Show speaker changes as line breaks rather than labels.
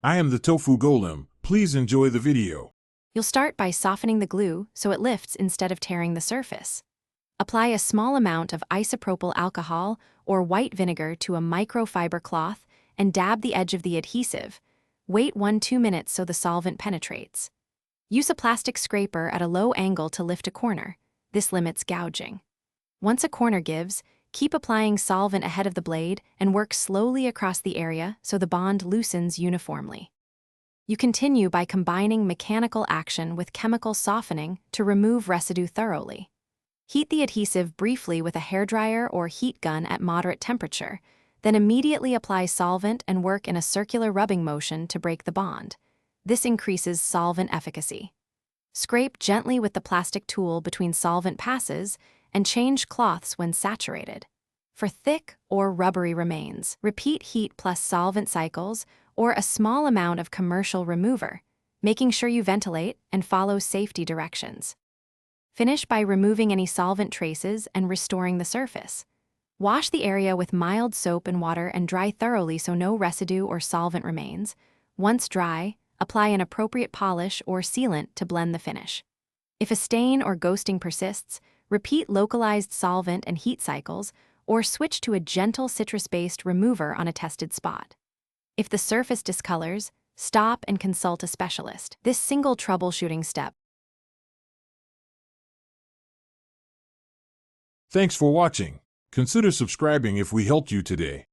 I am the tofu golem. Please enjoy the video.
You'll start by softening the glue so it lifts instead of tearing the surface. Apply a small amount of isopropyl alcohol or white vinegar to a microfiber cloth and dab the edge of the adhesive. Wait 1-2 minutes so the solvent penetrates. Use a plastic scraper at a low angle to lift a corner. This limits gouging. Once a corner gives, keep applying solvent ahead of the blade and work slowly across the area so the bond loosens uniformly. You continue by combining mechanical action with chemical softening to remove residue thoroughly. Heat the adhesive briefly with a hairdryer or heat gun at moderate temperature, then immediately apply solvent and work in a circular rubbing motion to break the bond. This increases solvent efficacy. Scrape gently with the plastic tool between solvent passes and change cloths when saturated. For thick or rubbery remains, repeat heat plus solvent cycles or a small amount of commercial remover, making sure you ventilate and follow safety directions. Finish by removing any solvent traces and restoring the surface. Wash the area with mild soap and water and dry thoroughly so no residue or solvent remains. Once dry, apply an appropriate polish or sealant to blend the finish. If a stain or ghosting persists, repeat localized solvent and heat cycles or switch to a gentle citrus-based remover on a tested spot. If the surface discolors, stop and consult a specialist. This single troubleshooting step.
Thanks for watching. Consider subscribing if we helped you today.